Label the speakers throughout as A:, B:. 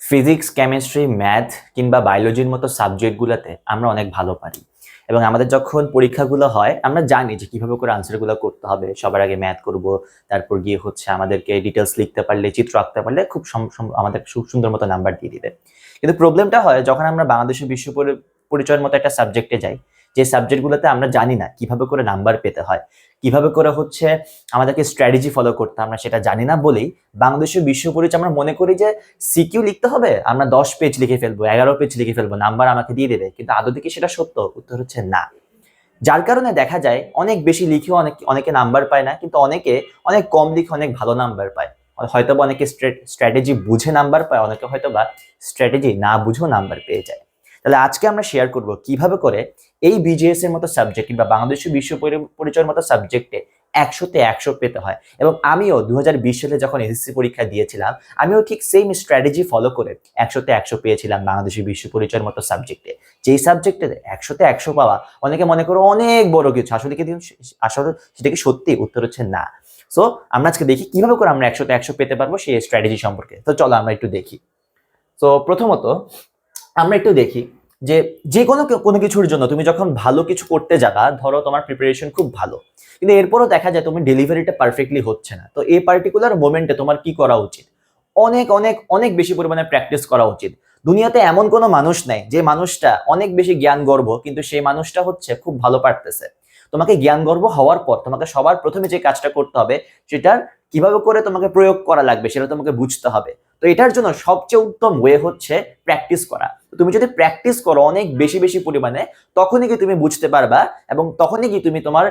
A: Physics, chemistry, math কিংবা বায়োলজির মতো সাবজেক্টগুলোতে আমরা অনেক ভালো পারি এবং আমাদের যখন পরীক্ষাগুলো হয় আমরা জানি যে কিভাবে করে আনসারগুলো করতে হবে। সবার আগে ম্যাথ করব, তারপর গিয়ে আমাদেরকে ডিটেলস লিখতে পারলে, চিত্র আঁকতে পারলে খুব আমাদের খুব সুন্দর মতো নাম্বার দিয়ে দিবে। কিন্তু প্রবলেমটা হয় যখন আমরা বাংলাদেশের পরিচয়ের মতো একটা সাবজেক্টে যাই, যে সাবজেক্টগুলোতে আমরা জানি না কিভাবে করে নাম্বার পেতে হয়, কিভাবে করে আমাদেরকে স্ট্র্যাটেজি ফলো করতে, আমরা সেটা জানি না বলেই বাংলাদেশের বিশ্ব পরিচয় আমরা মনে করি যে সিকিউ লিখতে হবে, আমরা 10 পেজ লিখে ফেলবো, 11 পেজ লিখে ফেলবো, নাম্বার আমাকে দিয়ে দেবে। কিন্তু আদতে কি সেটা সত্য? উত্তর হচ্ছে না। যার কারণে দেখা যায় অনেক বেশি লিখেও অনেকে নাম্বার পায় না, কিন্তু অনেকে অনেক কম লিখে অনেক ভালো নাম্বার পায়। হয়তোবা অনেকে স্ট্র্যাটেজি বুঝে নাম্বার পায়, অনেকে হয়তোবা স্ট্র্যাটেজি না বুঝেও নাম্বার পেয়ে যায়। তাহলে আজকে আমরা শেয়ার করব কিভাবে করে এই বিজিএস এর মতো সাবজেক্ট কিংবা বাংলাদেশের বিশ্ব পরিচয়ের মতো সাবজেক্টে 100তে 100 পেতে হয়। এবং আমিও 2020 সালে যখন এসএসসি পরীক্ষা দিয়েছিলাম, আমিও ঠিক সেম স্ট্র্যাটেজি ফলো করে 100তে 100 পেয়েছিলাম বাংলাদেশের বিশ্ব পরিচয়ের মতো সাবজেক্টে। যেই সাবজেক্টে 100তে 100 পাওয়া অনেকে মনে করো অনেক বড় কিছু, আসলে সেটা কি সত্যি? উত্তর হচ্ছে না। সো আমরা আজকে দেখি কিভাবে করে আমরা 100তে 100 পেতে পারবো সেই স্ট্র্যাটেজি সম্পর্কে। তো চলো আমরা একটু দেখি। তো প্রথমত আমরা একটু দেখি যে যে কোনো কিছুর জন্য তুমি যখন ভালো কিছু করতে যাবা, ধরো তোমার প্রিপারেশন খুব ভালো, কিন্তু এরপরও দেখা যায় তুমি ডেলিভারিটা পারফেক্টলি হচ্ছে না। তো এই পার্টিকুলার মোমেন্টে তোমার কি করা উচিত? অনেক অনেক অনেক বেশি পরিমাণে প্র্যাকটিস করা উচিত। দুনিয়াতে এমন কোনো মানুষ নাই যে মানুষটা অনেক বেশি জ্ঞান গর্ব কিন্তু সেই মানুষটা খুব ভালো পারতেছে। তোমাকে জ্ঞান গর্ব হওয়ার পর তোমাকে সবার প্রথমে যে কাজটা করতে হবে, সেটার কিভাবে করে তোমাকে প্রয়োগ করা লাগবে সেটা তোমাকে বুঝতে হবে। তো এটার জন্য সবচেয়ে উত্তম ওয়ে হচ্ছে প্র্যাকটিস করা। তুমি যদি প্র্যাকটিস করো অনেক বেশি বেশি পরিমাণে, তখনই কি তুমি বুঝতে পারবা এবং তখনই কি তুমি তোমার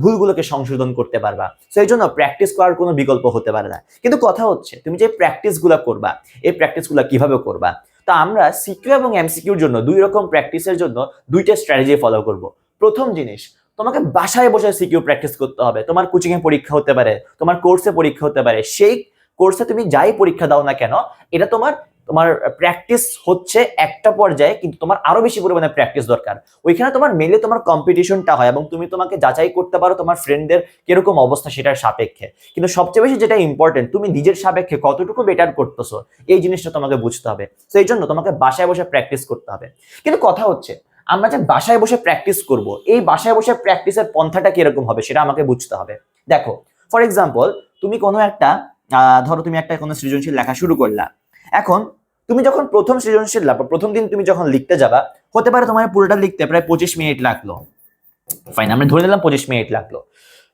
A: ভুলগুলোকে সংশোধন করতে পারবা। তো এই জন্য প্র্যাকটিস করার কোনো বিকল্প হতে পারে না। কিন্তু কথা হচ্ছে তুমি যে প্র্যাকটিসগুলো করবা, এই প্র্যাকটিসগুলো কিভাবে করবা? তো আমরা সিকিউ এবং এমসিকিউর জন্য দুই রকম প্র্যাকটিসের জন্য দুইটা স্ট্র্যাটেজি ফলো করব। প্রথম জিনিস, তোমাকে বাসায় বসে সিকিউ প্র্যাকটিস করতে হবে। তোমার কোচিং এ পরীক্ষা হতে পারে, তোমার কোর্সে পরীক্ষা হতে পারে, সেই কোর্সে তুমি যাই পরীক্ষা দাও না কেন, এটা তোমার তোমার প্র্যাকটিস হচ্ছে একটা পর্যায়ে, কিন্তু তোমার আরো বেশি পরিমাণে প্র্যাকটিস দরকার। ওইখানে তোমার মেলে তোমার কম্পিটিশনটা হয় এবং তুমি তোমাকে যাচাই করতে পারো তোমার ফ্রেন্ডদের কিরকম অবস্থা সেটার সাপেক্ষে। কিন্তু সবচেয়ে বেশি যেটা ইম্পর্টেন্ট, তুমি নিজের সাপেক্ষে কতটুকু বেটার করতেছো এই জিনিসটা তোমাকে বুঝতে হবে। তো এই জন্য তোমাকে বাসায় বসে প্র্যাকটিস করতে হবে। কিন্তু কথা হচ্ছে আমরা যে বাসায় বসে প্র্যাকটিস করব, এই বাসায় বসে প্র্যাকটিসের পন্থাটা কিরকম হবে সেটা আমাকে বুঝতে হবে। দেখো, ফর এক্সাম্পল, তুমি কোনো একটা ধরো তুমি একটা কোনো সৃজনশীল লেখা শুরু করলা। এখন তুমি যখন প্রথম সৃজনশীল প্রথম দিন তুমি যখন লিখতে যাবা, হতে পারে তোমার পুরোটা লিখতে প্রায় 25 মিনিট লাগলো। ফাইন, আমরা ধরে নিলাম 25 মিনিট লাগলো।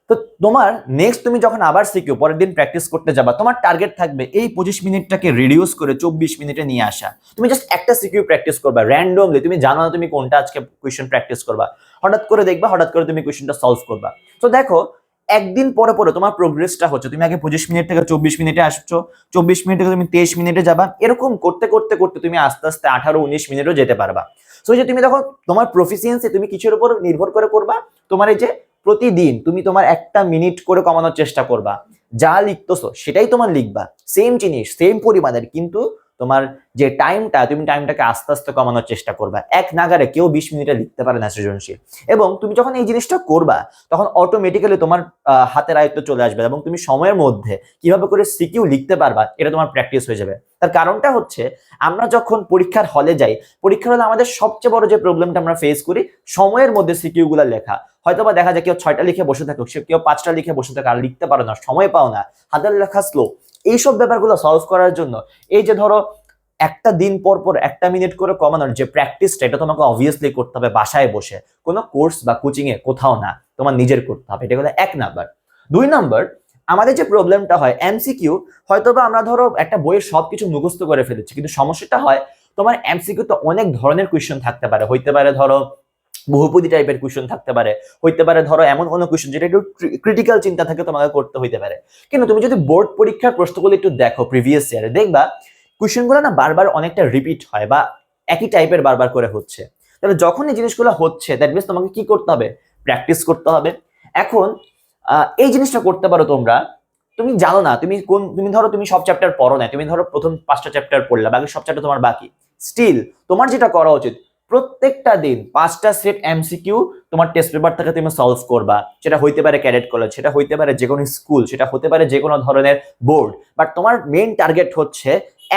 A: তো তোমার নেক্সট তুমি যখন আবার শিখো, পরের দিন প্র্যাকটিস করতে যাবা, তোমার টার্গেট থাকবে এই 25 মিনিটটাকে রিডিউস করে 24 মিনিটে নিয়ে আসা। তুমি জাস্ট একটা সিকিউ প্র্যাকটিস করবা র্যান্ডমলি, তুমি জানো না তুমি কোনটা আজকে কোয়েশ্চেন প্র্যাকটিস করবা, হঠাৎ করে দেখবা, হঠাৎ করে তুমি কোয়েশ্চেনটা সলভ করবা। তো দেখো, একদিন পরে পরে তোমার প্রোগ্রেসটা হচ্ছে, তুমি আগে 25 মিনিট থেকে 24 মিনিটে আসছো, 24 মিনিট থেকে তুমি 23 মিনিটে যাবা, এরকম করতে করতে করতে তুমি আস্তে আস্তে 18-19 মিনিটও যেতে পারবা। সো যে তুমি তখন তোমার প্রফিসিয়েন্সি তুমি কিসের উপর নির্ভর করে করবা? তোমার এই যে প্রতিদিন তুমি তোমার 1 মিনিট করে কমানোর চেষ্টা করবা, যা লিখতেছো সেটাই তোমার লিখবা, সেম জিনিস সেম পরিমাণের, কিন্তু তোমার যে টাইমটা, তুমি টাইমটাকে আস্তে আস্তে কমানোর চেষ্টা করবা। এক নাগারে কেউ 20 মিনিটে লিখতে পারে না সৃজনশীল। এবং তুমি যখন এই জিনিসটা করবা, তখন অটোমেটিক্যালি তোমার হাতের আয়ত্ত চলে আসবে এবং তুমি সময়ের মধ্যে কিভাবে করে সিকিউ লিখতে পারবা এটা তোমার প্র্যাকটিস হয়ে যাবে। তার কারণটা হচ্ছে, আমরা যখন পরীক্ষার হলে যাই, পরীক্ষার হলে আমাদের সবচেয়ে বড় যে প্রবলেমটা আমরা ফেস করি, সময়ের মধ্যে সিকিউ গুলা লেখা। হয়তোবা দেখা যায় কেউ 6টা লিখে বসে থাকে, কেউ 5টা লিখে বসে থাকে, আর লিখতে পারো না, সময় পাও না, হাতের লেখা স্লো। এইসব ব্যাপারগুলো সলভ করার জন্য এই যে ধরো একটা দিন পর পর 1 মিনিট করে কমানোর যে প্র্যাকটিসটা, এটা তোমাকে অবভিয়াসলি করতে হবে বাসায় বসে, কোনো কোর্স বা কোচিং এ কোথাও না, তোমার নিজের করতে হবে। এটা হলো 1 নাম্বার। 2 নাম্বার, আমাদের যে প্রবলেমটা হয় এমসিকিউ, হয়তোবা আমরা ধরো একটা বইয়ের সবকিছু মুখস্থ করে ফেলেছি, কিন্তু সমস্যাটা হয় তোমার এমসিকিউ তো অনেক ধরনের কোয়েশ্চেন থাকতে পারে। হইতে পারে ধরো বহুপদী টাইপের কোয়েশ্চেন থাকতে পারে, হইতে পারে ধরো এমন কোনো কোয়েশ্চেন যেটা একটু ক্রিটিক্যাল চিন্তা থাকে তোমাকে করতে হইতে পারে। কিন্তু তুমি যদি বোর্ড পরীক্ষার প্রশ্নগুলো একটু দেখো প্রিভিয়াস ইয়ারে, দেখবা কোয়েশ্চেনগুলো না বারবার অনেকটা রিপিট হয় বা একই টাইপের বারবার করে হচ্ছে। তাহলে যখন এই জিনিসগুলো হচ্ছে, দ্যাট মিনস তোমাকে কি করতে হবে? প্র্যাকটিস করতে হবে। এখন এই জিনিসটা করতে পারো তোমরা। তুমি জানো না তুমি ধরো তুমি সব চ্যাপ্টার পড়ো না, তুমি ধরো প্রথম 5টা চ্যাপ্টার পড়লা, বাকি সব চ্যাপ্টার তোমার বাকি। স্টিল তোমার যেটা করা উচিত, প্রত্যেকটা দিন 5টা সেট এমসিকিউ তোমার টেস্ট পেপার থেকে তুমি সলভ করবা। সেটা হইতে পারে ক্যাডেট কলেজ, সেটা হইতে পারে যে কোনো স্কুল, সেটা হতে পারে যে কোনো ধরনের বোর্ড, বাট তোমার মেইন টার্গেট হচ্ছে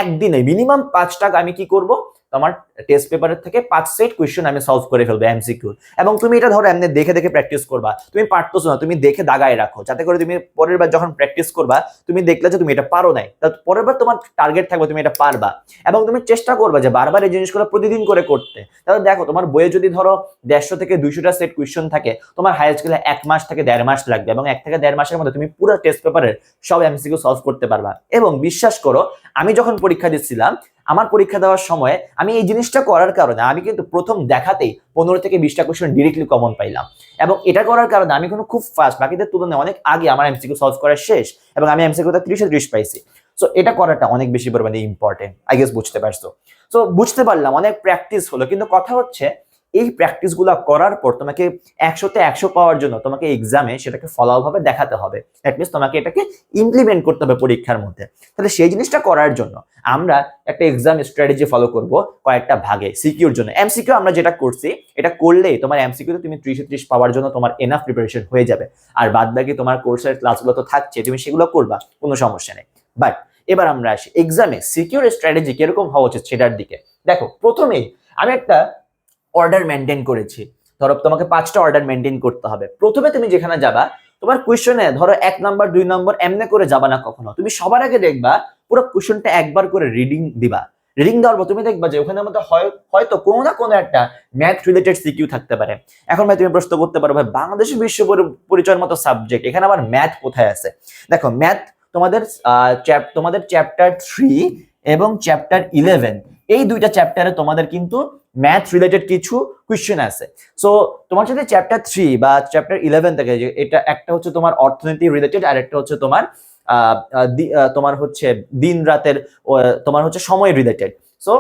A: একদিনে মিনিমাম 5টা আমি কি করব, তোমার টেস্ট পেপারের থেকে 5 সেট কোয়েশ্চেন আমি সলভ করে ফেলবো এমসিকিউ। এবং তুমি এটা ধরো এমনি দেখে দেখে প্র্যাকটিস করবা, তুমি পারতেছো না তুমি দেখে দাগায় রাখো, যাতে করে তুমি পরের বার যখন প্র্যাকটিস করবা তুমি দেখলে যে তুমি এটা পারো নাই, তাহলে পরের বার তোমার টার্গেট থাকবে তুমি এটা পারবা। এবং তুমি চেষ্টা করবা যে বারবার এই জিনিসগুলো প্রতিদিন করে করতে। তাহলে দেখো তোমার বইয়ে যদি ধরো 150 থেকে 200টা সেট কোয়েশ্চেন থাকে, তোমার হাইয়েস্ট গেলে 1 মাস থেকে 1.5 মাস লাগবে, এবং 1 থেকে 1.5 মাসের মধ্যে তুমি পুরো টেস্ট পেপারের সব এমসিকিউ সলভ করতে পারবা। এবং বিশ্বাস করো, আমি যখন পরীক্ষা দিচ্ছিলাম, আমার পরীক্ষা দেওয়ার সময় আমি এই জিনিসটা করার কারণে আমি কিন্তু প্রথম দেখাতেই 15 থেকে 20টা কোশ্চেন ডিরেক্টলি কমন পাইলাম। এবং এটা করার কারণে আমি কিন্তু খুব ফাস্ট, বাকিদের তুলনায় অনেক আগে আমার এমসিকিউ সলভ করা শেষ, এবং আমি এমসিকিউতে 30 পাইছি। সো এটা করাটা অনেক বেশি পরিমাণে ইম্পর্টেন্ট, আই গেস বুঝতে পারছো। সো বুঝতে পারলাম অনেক প্র্যাকটিস হলো, কিন্তু কথা হচ্ছে এই প্র্যাকটিসগুলো করার পর তোমাকে 100তে 100 পাওয়ার জন্য তোমাকে এক্সামে সেটাকে ফলাভাবে দেখাতে হবে। দ্যাট মিনস তোমাকে এটাকে ইমপ্লিমেন্ট করতে হবে পরীক্ষার মধ্যে। তাহলে সেই জিনিসটা করার জন্য আমরা একটা এক্সাম স্ট্র্যাটেজি ফলো করব কয়েকটা ভাগে। সিকিউর জন্য এমসিকিউ আমরা যেটা করছি, এটা করলেই তোমার এমসিকিউতে তুমি 30 পাওয়ার জন্য তোমার এনাফ প্রিপারেশন হয়ে যাবে। আর বাদ বাকি তোমার কোর্সের ক্লাসগুলো তো থাকছে, তুমি সেগুলো করবা, কোনো সমস্যা নেই। বাট এবার আমরা আসি এক্সামে সিকিউর স্ট্র্যাটেজি কিরকম হওয়া উচিত সেটার দিকে। দেখো, প্রথমেই আমি একটা অর্ডার মেনটেন করেছি। ধরো তোমাকে 5টা অর্ডার মেনটেন করতে হবে। প্রথমে তুমি যেখানে যাবা, তোমার কোয়েশ্চনে ধরো 1 নাম্বার 2 নাম্বার এমনি করে যাবা না কখনো। তুমি সবার আগে দেখবা পুরো কোয়েশ্চনটা একবার করে রিডিং দিবা। রিডিং দেওয়ার পর তুমি দেখবা যে ওখানে মধ্যে হয়তো কোনো না কোনো একটা ম্যাথ রিলেটেড সিকিউ থাকতে পারে। এখন ভাই তুমি প্রশ্ন করতে পারো, ভাই বাংলাদেশের বিশ্ব পরিচয়ের মতো সাবজেক্ট, এখানে আবার ম্যাথ কোথায় আছে? দেখো, ম্যাথ তোমাদের চ্যাপ্টার 3 এবং চ্যাপ্টার 11, এই দুইটা চ্যাপ্টারে তোমাদের কিন্তু ম্যাথ রিলেটেড কিছু কোয়েশ্চেন আছে। সো তোমার যদি চ্যাপ্টার 3 বা চ্যাপ্টার 11 থেকে, এটা একটা হচ্ছে তোমার অর্থনীতি রিলেটেড, আর একটা হচ্ছে তোমার তোমার হচ্ছে দিন রাতের তোমার হচ্ছে সময় রিলেটেড। সো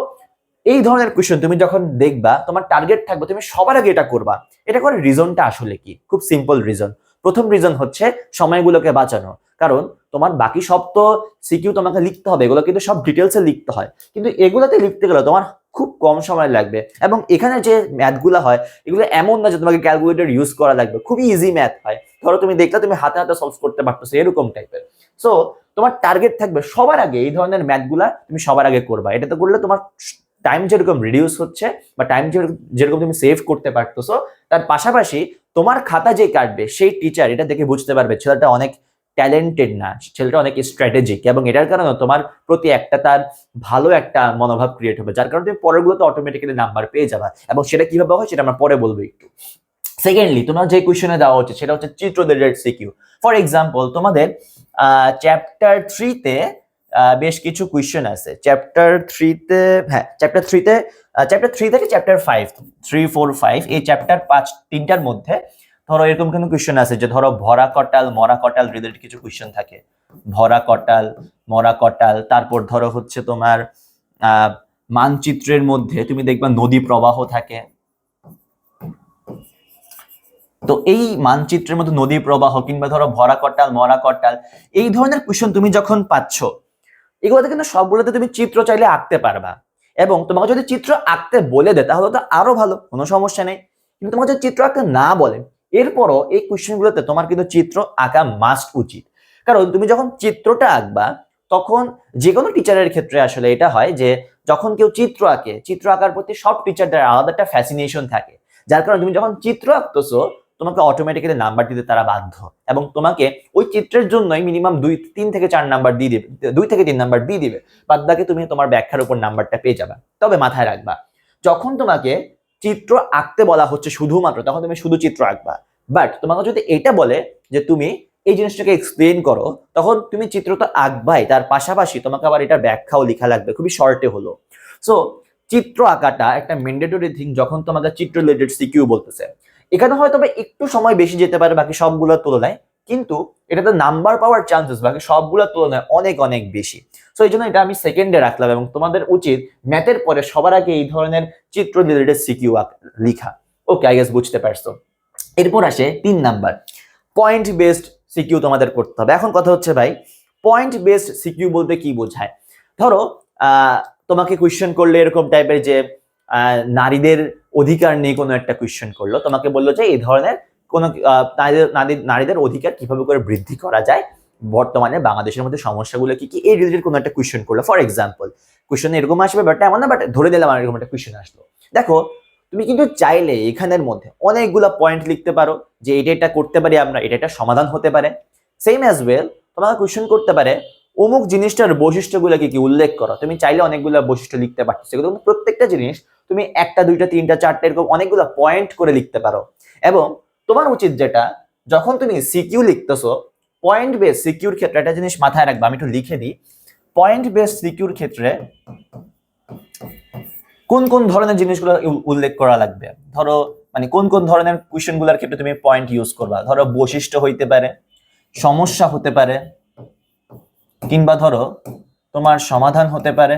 A: এই ধরনের কোয়েশ্চেন তুমি যখন দেখবা, তোমার টার্গেট থাকবে তুমি সবার আগে এটা করবা। এটা করার রিজনটা আসলে কি? খুব সিম্পল রিজন। প্রথম রিজন হচ্ছে সময়গুলোকে বাঁচানো। কারণ তোমার বাকি সব তো সিকিউ তোমাকে লিখতে হবে, এগুলো কিন্তু সব ডিটেলসে লিখতে হয়, কিন্তু এগুলোতে লিখতে গেলে তোমার খুব কম সময় লাগবে। এবং এখানে যে ম্যাথগুলো হয়, এগুলো এমন না যে তোমাকে ক্যালকুলেটর ইউজ করা লাগবে, খুবই ইজি ম্যাথ হয়। ধরো তুমি দেখলে তুমি হাতে হাতে সলভ করতে পারতেছো, এরকম টাইপের। সো তোমার টার্গেট থাকবে সবার আগে এই ধরনের ম্যাথগুলা তুমি সবার আগে করবা। এটাতে করলে তোমার টাইম যেরকম রিডিউস হচ্ছে বা টাইম যেরকম তুমি সেভ করতে পারতেছো, তার পাশাপাশি তোমার খাতা যে কাটবে সেই টিচার এটা দেখে বুঝতে পারবে ছেলেটা অনেক ট্যালেন্টেড না, ছেলেটা অনেক স্ট্র্যাটেজিক, এবং এটার কারণে তোমার প্রতি একটা তার ভালো একটা মনোভাব ক্রিয়েট হবে, যার কারণে তুমি পরেরগুলোতে অটোমেটিক্যালি নাম্বার পেয়ে যাবা। এবং সেটা কিভাবে হয় সেটা আমরা পরে বলবো একটু। সেকেন্ডলি, তোমার যে কোয়েশ্চেনে দেওয়া হচ্ছে সেটা হচ্ছে চিত্র রিলেটেড সিকিউ। ফর এক্সাম্পল, তোমাদের চ্যাপ্টার 3-তে বেশ কিছু কোয়েশ্চেন আছে। চ্যাপ্টার 3-তে, হ্যাঁ চ্যাপ্টার 3-তে, চ্যাপ্টার 3 থেকে চ্যাপ্টার 5, 3, 4, 5 এই চ্যাপ্টার 3টার মধ্যে ধরো এরকম কোনো কোয়েশ্চেন আছে যে ধরো ভরা কটাল মরা কটাল রিলেটেড কিছু কোয়েশ্চেন থাকে। ভরা কটাল, মরা কটাল, তারপর ধরো হচ্ছে তোমার মানচিত্রের মধ্যে তুমি দেখবা নদী প্রবাহ থাকে। তো এই মানচিত্রের মধ্যে নদী প্রবাহ কিংবা ধরো ভরা কটাল মরা কটাল, এই ধরনের কোয়েশ্চেন তুমি যখন পাচ্ছ, এগুলোতে কিন্তু সবগুলোতে তুমি চিত্র চাইলে আঁকতে পারবা। এবং তোমাকে যদি চিত্র আঁকতে বলে দেয় তাহলে তো আরো ভালো, কোনো সমস্যা নেই। কিন্তু তোমাকে যদি চিত্র আঁকতে না বলে, এরপরও এই কোয়েশ্চেনগুলোতে তোমার কিন্তু চিত্র আঁকা মাস্ট উচিত। কারণ তুমি যখন চিত্রটা আঁকবা, তখন যে কোনো টিচারের ক্ষেত্রে আসলে এটা হয় যে যখন কেউ চিত্র আঁকে, চিত্র আঁকার প্রতি সব টিচারদের আলাদা একটা ফ্যাসিনেশন থাকে, যার কারণে তুমি যখন চিত্র আঁকতেছো তোমাকে অটোমেটিক্যালি নাম্বার দিতে তারা বাধ্য, এবং তোমাকে ওই চিত্রের জন্যই মিনিমাম 3 থেকে 4 নাম্বার দিয়ে দিবে, 2 থেকে 3 নাম্বার দিয়ে দিবে। বাদ বাকি তুমি তোমার ব্যাখ্যার উপর নাম্বারটা পেয়ে যাবে। তবে মাথায় রাখবা, যখন তোমাকে চিত্র আঁকতে বলা হচ্ছে শুধুমাত্র, তখন তুমি শুধু চিত্র আঁকবা। বাট তোমাকে যদি এটা বলে যে তুমি এই জিনিসটাকে এক্সপ্লেন করো, তখন তুমি চিত্র তো আঁকবাই, তার পাশাপাশি তোমাকে আবার এটার ব্যাখ্যাও লেখা লাগবে, খুবই শর্টে হলো। সো চিত্র আঁকাটা একটা ম্যান্ডেটরি থিং যখন তোমাদের চিত্র রিলেটেড সিকিউ বলতেছে। এখানে হয়তো একটু সময় বেশি যেতে পারে বাকি সবগুলোর তুলনায়, কিন্তু এটাতে নাম্বার পাওয়ার চান্সেস বাকি সবগুলোর তুলনায় অনেক অনেক বেশি। সো এই জন্য এটা আমি সেকেন্ডে রাখলাম, এবং তোমাদের উচিত ম্যাথের পরে সবার আগে এই ধরনের চিত্র রিলেটেড সিকিউ লিখা। ওকে, আই গেস বুঝতে পারছো। এরপর আসে 3 নাম্বার, পয়েন্ট বেসড সিকিউ তোমাদের করতে হবে। এখন কথা হচ্ছে ভাই, পয়েন্ট বেসড সিকিউ বলতে কি বোঝায়? ধরো তোমাকে কোয়েশ্চেন করলে এরকম টাইপের যে নারীদের অধিকার নিয়ে কোনো একটা কোয়েশ্চেন করলো, তোমাকে বললো যে এই ধরনের কোনো নারীদের অধিকার কিভাবে করে বৃদ্ধি করা যায় বর্তমানে বাংলাদেশের মধ্যে সমস্যাগুলো কি কি, এই রিলেটেড কোনো একটা কোয়েশ্চেন করলো। ফর এক্সাম্পল কোয়েশ্চেন এরকম আসবে, বাট এমন না, বাট ধরে নিলাম এরকম একটা কোয়েশ্চেন আসলো। দেখো তুমি কিন্তু চাইলে এখানের মধ্যে অনেকগুলো পয়েন্ট লিখতে পারো যে এটা করতে পারি আমরা, এটা সমাধান হতে পারে। সেম অ্যাজ ওয়েল তোমাকে কোয়েশ্চেন করতে পারে অমুক জিনিসটার বৈশিষ্ট্যগুলো কি কি উল্লেখ করো। তুমি চাইলে অনেকগুলো বৈশিষ্ট্য লিখতে পারছো, সেগুলো প্রত্যেকটা জিনিস তুমি একটা দুইটা তিনটা চারটা এরকম অনেকগুলো পয়েন্ট করে লিখতে পারো। এবং তোমার উচিত যেটা, যখন তুমি সিকিউ লিখতেছো, পয়েন্ট বেস সিকিউর ক্ষেত্রে একটা জিনিস মাথায় রাখবা, আমি একটু লিখে দিই। পয়েন্ট বেস সিকিউর ক্ষেত্রে কোন কোন ধরনের জিনিসগুলো উল্লেখ করা লাগবে, ধরো মানে কোন কোন ধরনের কোয়েশ্চেন গুলোর ক্ষেত্রে তুমি পয়েন্ট ইউজ করবা। ধরো বৈশিষ্ট্য হইতে পারে, সমস্যা হতে পারে, কিংবা ধরো তোমার সমাধান হতে পারে।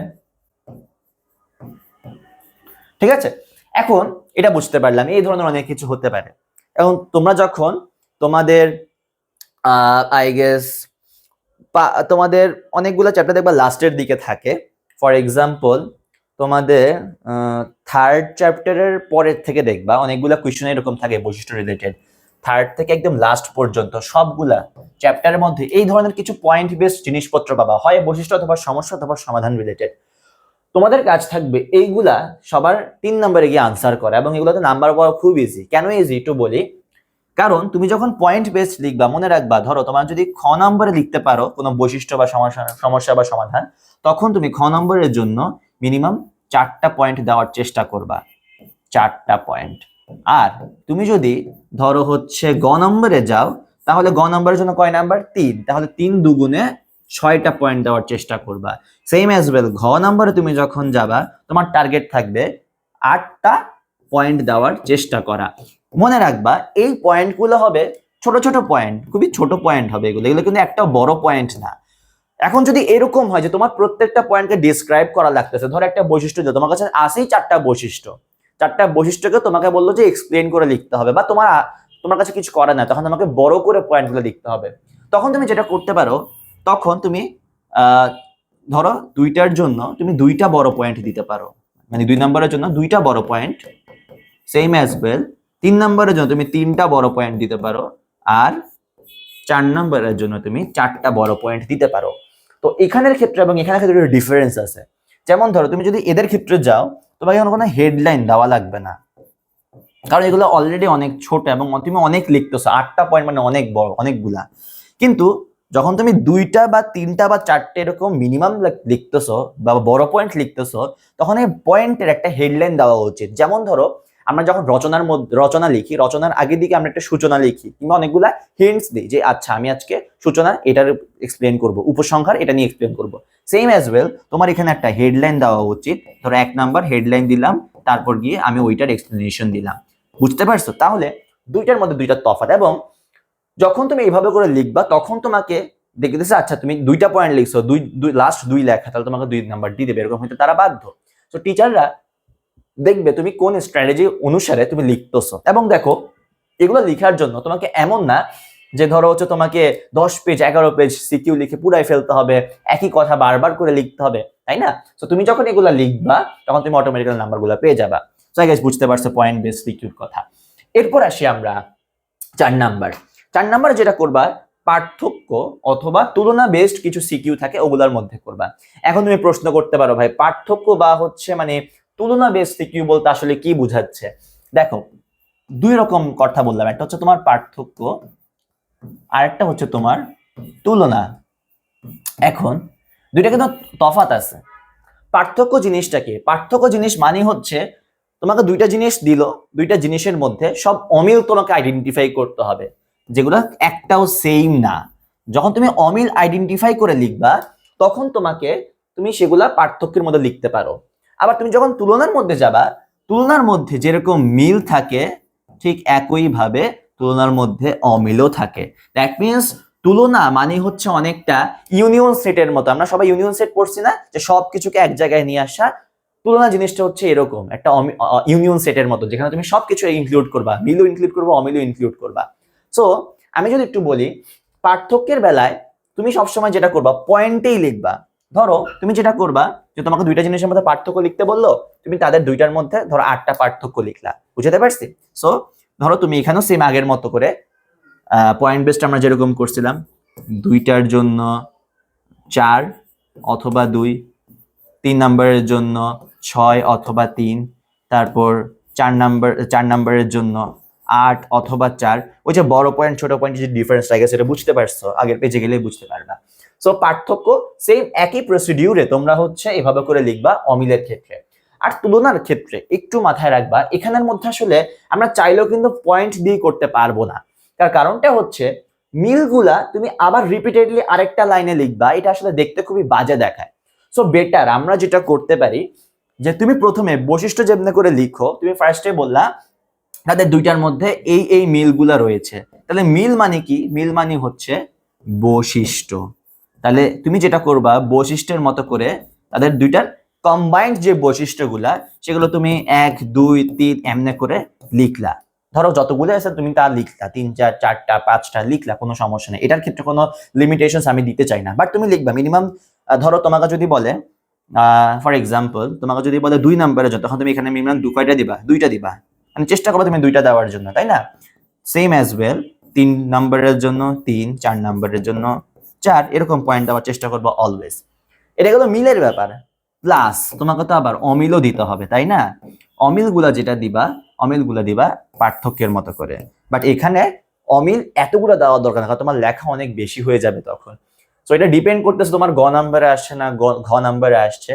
A: ঠিক আছে, এখন এটা বুঝতে পারলাম এই ধরনের অনেক কিছু হতে পারে। এখন তোমরা যখন তোমাদের আই গেস তোমাদের অনেকগুলো চ্যাপ্টার দেখবা লাস্টের দিকে থাকে। ফর এক্সাম্পল তোমাদের থার্ড চ্যাপ্টারের পরের থেকে দেখবা অনেকগুলো কোয়েশ্চেন এরকম থাকে বৈশিষ্ট্য রিলেটেড। থার্ড থেকে একদম লাস্ট পর্যন্ত সবগুলা চ্যাপ্টারের মধ্যে এই ধরনের কিছু পয়েন্ট বেসড জিনিসপত্র পাবা, হয় বৈশিষ্ট্য অথবা সমস্যা অথবা সমাধান রিলেটেড। তোমাদের কাজ থাকবে এইগুলা সবার 3 নম্বরে গিয়ে আনসার করা, এবং এগুলোতে নাম্বার পাওয়া খুব ইজি। কেন ইজি একটু বলি। কারণ তুমি যখন পয়েন্ট বেসড লিখবা, মনে রাখবা ধরো তোমার যদি খ নম্বরে লিখতে পারো কোনো বৈশিষ্ট্য বা সমস্যা বা সমাধান, তখন তুমি খ নম্বরের জন্য মিনিমাম 4টা পয়েন্ট দেওয়ার চেষ্টা করবা, 4টা পয়েন্ট। আর তুমি যদি ধরো হচ্ছে গ নম্বরে যাও, তাহলে গ নম্বরের জন্য কয় নাম্বার? 3, তাহলে 3 দুগুণে 6টা পয়েন্ট দেওয়ার চেষ্টা করবা। সেম অ্যাজ ওয়েল ঘ নম্বরে তুমি যখন যাবা, তোমার টার্গেট থাকবে 8টা পয়েন্ট দেওয়ার চেষ্টা করা। মনে রাখবা এই পয়েন্টগুলো হবে ছোট ছোট পয়েন্ট, খুবই ছোট পয়েন্ট হবে এগুলো, এগুলো কিন্তু একটা বড় পয়েন্ট না। এখন যদি এরকম হয় যে তোমার প্রত্যেকটা পয়েন্টকে ডিসক্রাইব করা লাগতেছে, ধরো একটা বৈশিষ্ট্য যে তোমার কাছে আসেই 4টা বৈশিষ্ট্য, 4টা বৈশিষ্ট্যকে তোমাকে বললো যে এক্সপ্লেন করে লিখতে হবে, বা তোমার কাছে কিছু করার না, তখন তোমাকে বড় করে পয়েন্টগুলো লিখতে হবে। তখন তুমি যেটা করতে পারো, তখন তুমি ধরো 2টার জন্য তুমি 2টা বড় পয়েন্ট দিতে পারো, মানে 2 নম্বরের জন্য 2টা বড় পয়েন্ট। সেম অ্যাজ ওয়েল 3 নম্বরের জন্য তুমি 3টা বড় পয়েন্ট দিতে পারো, আর 4 নম্বরের জন্য তুমি 4টা বড় পয়েন্ট দিতে পারো। তো এখানের ক্ষেত্রে এবং এখানের ক্ষেত্রে ডিফারেন্স আছে। যেমন ধরো তুমি যদি এদের ক্ষেত্রে যাও, তোমাকে কোনো হেডলাইন দেওয়া লাগবে না, কারণ এগুলো অলরেডি অনেক ছোট এবং তুমি অনেক লিখতেছো। 8টা পয়েন্ট মানে অনেক বড়, অনেকগুলা। কিন্তু যখন তুমি 2টা বা 3টা বা 4টে এরকম মিনিমাম লিখতেছো বা বড় পয়েন্ট লিখতেছো, তখন এই পয়েন্টের একটা হেডলাইন দেওয়া উচিত। যেমন ধরো আমরা যখন রচনা লিখি, রচনার আগের দিকে আমরা একটা সূচনা লিখি, কিংবা অনেকগুলা হিন্টস দিই যে আচ্ছা আমি আজকে সূচনা এটার এক্সপ্লেন করব, উপসংহার এটা নিয়ে এক্সপ্লেন করব। সেম অ্যাজ ওয়েল তোমার এখানে একটা হেডলাইন দেওয়া উচিত। ধরো 1 নাম্বার হেডলাইন দিলাম, তারপর গিয়ে আমি ওইটার এক্সপ্লেনেশন দিলাম। বুঝতে পারছো? তাহলে 2টার মধ্যে 2টা তফাৎ। এবং যখন তুমি এইভাবে করে লিখবা, তখন তোমাকে দেখতেছে আচ্ছা তুমি 2টা পয়েন্ট লিখছো, লাস্ট 2 লেখা, তাহলে তোমাকে 2 নাম্বার দিয়ে দেবে, এরকম হয়তো তারা বাধ্য। তো টিচাররা দেখবে তুমি কোন স্ট্র্যাটেজি অনুসারে তুমি লিখতেছো। এবং দেখো এগুলো লেখার জন্য তোমাকে এমন না যে ধরো হচ্ছে তোমাকে 10 পেজ 11 পেজ সিকিউ লিখে পুরাই ফেলতে হবে, একই কথা বারবার করে লিখতে হবে, তাই না? তো তুমি যখন এগুলো লিখবা, তখন তুমি অটোমেটিক্যালি নাম্বারগুলো পেয়ে যাবা। সো গাইস বুঝতে পারছো পয়েন্ট বেস সিকিউর কথা। এরপর আসি আমরা 4 নাম্বার। 4 নাম্বারে যেটা করবা, পার্থক্য অথবা তুলনা বেসড কিছু সিকিউ থাকে, ওগুলোর মধ্যে করবা। এখন তুমি প্রশ্ন করতে পারো ভাই পার্থক্য বা হচ্ছে মানে তুলনা বেসড সিকিউ বলতে আসলে কি বোঝাচ্ছে? দেখো 2 রকম কথা বললাম, একটা হচ্ছে তোমার পার্থক্য, আরেকটা হচ্ছে তোমার তুলনা। এখন 2টা কিন্তু তফাৎ আছে। পার্থক্য জিনিসটা কি? পার্থক্য জিনিস মানে হচ্ছে তোমাকে 2টা জিনিস দিল, 2টা জিনিসের মধ্যে সব অমিল তোমাকে আইডেন্টিফাই করতে হবে, যেগুলো একটাও সেম না। যখন তুমি অমিল আইডেন্টিফাই করে লিখবা, তখন তুমি সেগুলা পার্থক্যের মধ্যে লিখতে পারো। আবার তুমি যখন তুলনার মধ্যে যাবা, তুলনার মধ্যে যেরকম মিল থাকে, ঠিক একইভাবে তুলনার মধ্যে অমিলও থাকে। দ্যাট মিনস তুলনা মানে হচ্ছে অনেকটা ইউনিয়ন সেটের মতো। আমরা সবাই ইউনিয়ন সেট পড়ছি না, যে সবকিছুকে এক জায়গায় নিয়ে আসা। তুলনা জিনিসটা হচ্ছে এরকম একটা ইউনিয়ন সেটের মতো, যেখানে তুমি সবকিছু ইনক্লুড করবা, মিলও ইনক্লুড করবা, অমিলও ইনক্লুড করবা। সো আমি যদি একটু বলি, পার্থক্যের বেলায় তুমি সবসময় যেটা করবা, পয়েন্টেই লিখবা। ধরো তুমি যেটা করবা, যে তোমাকে 2টা জিনিসের মধ্যে পার্থক্য লিখতে বললো, তুমি তাদের 2টার মধ্যে ধরো 8টা পার্থক্য লিখলা। বুঝতে পারছি? সো ধরো তুমি এখানেও সেম আগের মতো করে পয়েন্ট বেসড আমরা যেরকম করছিলাম, 2টার জন্য 4 অথবা 2, 3 নাম্বারের জন্য 6 অথবা 3, তারপর 4 নাম্বারের জন্য 8 অথবা 4। ওই যে বড় পয়েন্ট ছোট পয়েন্টের যে ডিফারেন্স লাগে সেটা বুঝতে পারছো, আগের পেজে গেলে বুঝতে পারবা। সো পার্থক্য সেম, একই প্রসিডিউরে তোমরা হচ্ছে এভাবে করে লিখবা অমিলের ক্ষেত্রে। আর তুলনার ক্ষেত্রে একটু মাথায় রাখবা, এখানের মধ্যে আসলে আমরা চাইলেও কিন্তু পয়েন্ট দিয়ে করতে পারবো না। তার কারণটা হচ্ছে মিলগুলা তুমি আবার রিপিটেডলি আরেকটা লাইনে লিখবা, এটা আসলে দেখতে খুবই বাজে দেখায়। সো বেটার আমরা যেটা করতে পারি যে তুমি প্রথমে বৈশিষ্ট্য যেমনি করে লিখো, তুমি ফার্স্টে বললা তাদের দুইটার মধ্যে এই মিলগুলা রয়েছে। তাহলে মিল মানে কি? মিল মানে হচ্ছে বৈশিষ্ট্য। তাহলে তুমি যেটা করবা বৈশিষ্ট্যের মতো করে তাদের দুইটার কম্বাইন্ড যে বৈশিষ্ট্যগুলা সেগুলো তুমি 1 2 3 এমনি করে লিখলা। ধরো যতগুলো আছে তুমি তা লিখলা, 3 4 4টা 5টা লিখলা, কোনো সমস্যা নেই। এটার ক্ষেত্রে কোনো লিমিটেশনস আমি দিতে চাই না, বাট তুমি লিখবা মিনিমাম। ধরো তোমাকে যদি বলে ফর এক্সাম্পল তোমাকে যদি বলে 2 নাম্বারের জন্য, তখন তুমি এখানে মিনিমাম কয়টা দিবা? 2টা দিবা। মানে চেষ্টা করো তুমি 2টা দেওয়ার জন্য, তাই না? সেম অ্যাজ ওয়েল 3 নাম্বারের জন্য 3, 4 নাম্বারের জন্য 4, এরকম পয়েন্ট দেওয়ার চেষ্টা করবো অলওয়েজ। এটা হলো মিলের ব্যাপার। প্লাস তোমাকে তো আবার অমিলও দিতে হবে, তাই না? অমিলগুলা যেটা দিবা, অমিলগুলা দিবা পার্থক্যের মতো করে। বাট এখানে অমিল এতগুলো দেওয়ার দরকার না, কারণ তোমার লেখা অনেক বেশি হয়ে যাবে তখন। সো এটা ডিপেন্ড করতেছে তোমার গ নাম্বারে আসছে না ঘ নাম্বারে আসছে।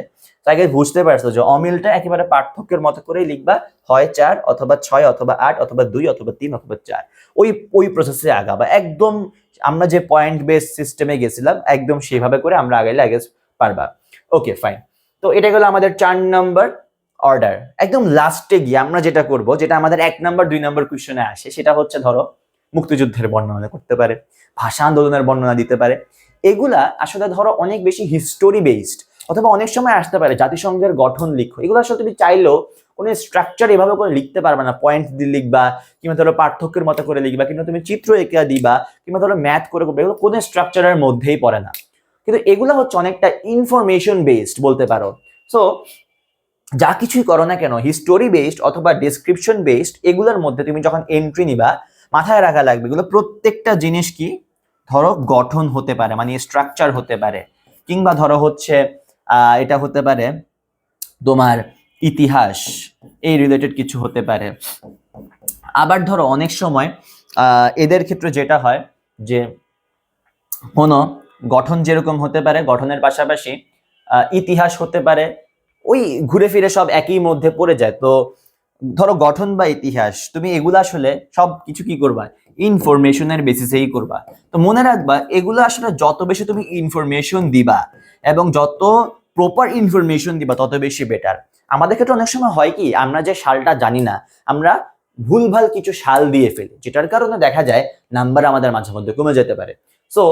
A: তাকে বুঝতে পারছো যে অমিলটা একেবারে পার্থক্যের মতো করেই লিখবা, হয় 4 অথবা 6 অথবা 8 অথবা 2 অথবা 3 অথবা 4। ওই প্রসেসে আগাবা একদম। আমরা যে পয়েন্ট বেস সিস্টেমে গেছিলাম একদম সেভাবে করে আমরা আগাইলে আগে পারবা। Okay fine. তো এটা গেল আমাদের 4 নাম্বার অর্ডার। একদম লাস্টে গিয়ে আমরা যেটা করব, যেটা আমাদের 1 নাম্বার 2 নাম্বার কোশ্চেনে আসে, সেটা হচ্ছে ধরো মুক্তিযুদ্ধের বর্ণনা করতে পারে, ভাষা আন্দোলনের বর্ণনা দিতে পারে। এগুলা আসলে ধরো অনেক বেশি হিস্টোরি বেসড, অথবা অনেক সময় আসতে পারে জাতিসংঘের গঠন লিখো। এগুলো আসলে তুমি চাইলেও কোনো স্ট্রাকচার এভাবে করে লিখতে পারবে না, পয়েন্ট দিয়ে লিখবা, কিংবা ধরো পার্থক্যের মতো করে লিখবা, কিংবা তুমি চিত্র এঁকে দিবা, কিংবা ধরো ম্যাথ করে করবে। এগুলো কোনো স্ট্রাকচারের মধ্যেই পড়ে না, কিন্তু এগুলো হচ্ছে অনেকটা ইনফরমেশন বেসড বলতে পারো। সো যা কিছুই করো না কেন, হিস্টোরি বেসড অথবা ডেসক্রিপশন বেসড, এগুলোর মধ্যে তুমি যখন এন্ট্রি নিবা মাথায় রাখা লাগবে এগুলো প্রত্যেকটা জিনিস কি, ধরো গঠন হতে পারে, মানে স্ট্রাকচার হতে পারে, কিংবা ধরো হচ্ছে এটা হতে পারে তোমার ইতিহাস, এই রিলেটেড কিছু হতে পারে। আবার ধরো অনেক সময় এদের ক্ষেত্রে যেটা হয় যে কোনো গঠন যেরকম হতে পারে, গঠনের পাশাপাশি ইতিহাস হতে পারে, ওই ঘুরে ফিরে সব একই মধ্যে পড়ে যায়। তো ধরো গঠন বা ইতিহাস, তুমি এগুলো আসলে সব কিছু কি করবা, ইনফরমেশনের বেসিসেই করবা। তো মনে রাখবা এগুলো আসলে যত বেশি তুমি ইনফরমেশন দিবা এবং যত প্রপার ইনফরমেশন দিবা তত বেশি বেটার। আমাদের ক্ষেত্রে অনেক সময় হয় কি, আমরা যে সালটা জানি না, আমরা ভুলভাল কিছু সাল দিয়ে ফেলি, যেটার কারণে দেখা যায় নাম্বার আমাদের মাঝে মধ্যে কমে যেতে পারে। সো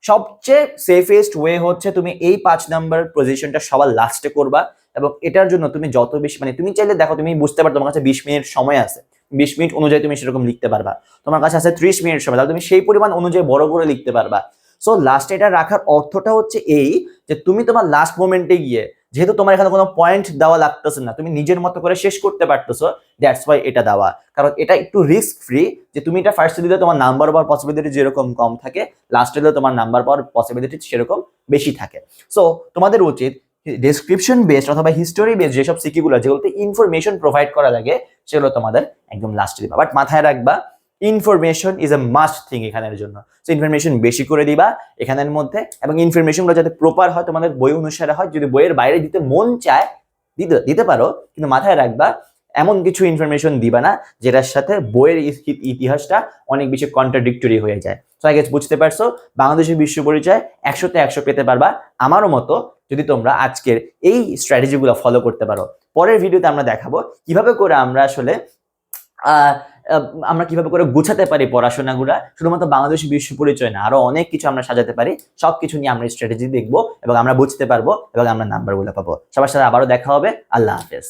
A: সবচেয়ে সেফেস্ট ওয়ে হচ্ছে তুমি এই 5 নাম্বার পজিশনটা সবার লাস্টে করবা, এবং এটার জন্য তুমি যত বেশি, মানে তুমি চাইলে দেখো তুমি বুঝতে পারো তোমার কাছে 20 মিনিট সময় আছে, 20 মিনিট অনুযায়ী তুমি সেরকম লিখতে পারবা। তোমার কাছে আছে 30 মিনিট সময়, তাহলে তুমি সেই পরিমাণ অনুযায়ী বড় করে লিখতে পারবা। সো লাস্টে এটা রাখার অর্থটা হচ্ছে এই যে তুমি তোমার লাস্ট মোমেন্টে গিয়ে, যেহেতু তোমার এখানে কোনো পয়েন্ট দেওয়া লাগতেছে না, তুমি নিজের মতো করে শেষ করতে পারতেছো, দ্যাটস ওয়াই এটা দেওয়া। কারণ এটা একটু রিস্ক ফ্রি, যে তুমি এটা ফার্স্টে দিলে তোমার নাম্বার পাওয়ার পসিবিলিটি যেরকম কম থাকে, লাস্টে দিলে তোমার নাম্বার পাওয়ার পসিবিলিটি সেরকম বেশি থাকে। সো তোমাদের উচিত ডেসক্রিপশন বেসড অথবা হিস্টোরি বেসড যেসব সিকিগুলো, যেগুলোতে ইনফরমেশন প্রোভাইড করা লাগে, সেগুলো তোমাদের একদম লাস্টে দিবা। বাট মাথায় রাখবা information is a must thing এখানের জন্য। সো ইনফরমেশন বেশি করে দিবা এখানের মধ্যে, এবং ইনফরমেশনগুলো যাতে প্রপার হয়, তোমাদের বই অনুসারে হয়। যদি বইয়ের বাইরে দিতে মন চায় দিতে পারো, কিন্তু মাথায় রাখবা এমন কিছু ইনফরমেশন দিবা না যেটার সাথে বইয়ের ইতিহাসটা অনেক বেশি কন্ট্রাডিক্টরি হয়ে যায়। সো আই গেস বুঝতে পারছো, বাংলাদেশের বিশ্ব পরিচয় 100তে 100 পেতে পারবা আমারও মতো, যদি তোমরা আজকের এই স্ট্র্যাটেজিগুলো ফলো করতে পারো। পরের ভিডিওতে আমরা দেখাবো কিভাবে করে আমরা আসলে আমরা কিভাবে করে গুছাতে পারি পড়াশোনাগুলা, শুধুমাত্র বাংলাদেশের বিশ্ব পরিচয় না, আরো অনেক কিছু আমরা সাজাতে পারি। সবকিছু নিয়ে আমরা স্ট্র্যাটেজি দেখবো এবং আমরা বুঝতে পারবো এবং আমরা নাম্বারগুলো পাবো। সবার সাথে আবারও দেখা হবে। আল্লাহ হাফেজ।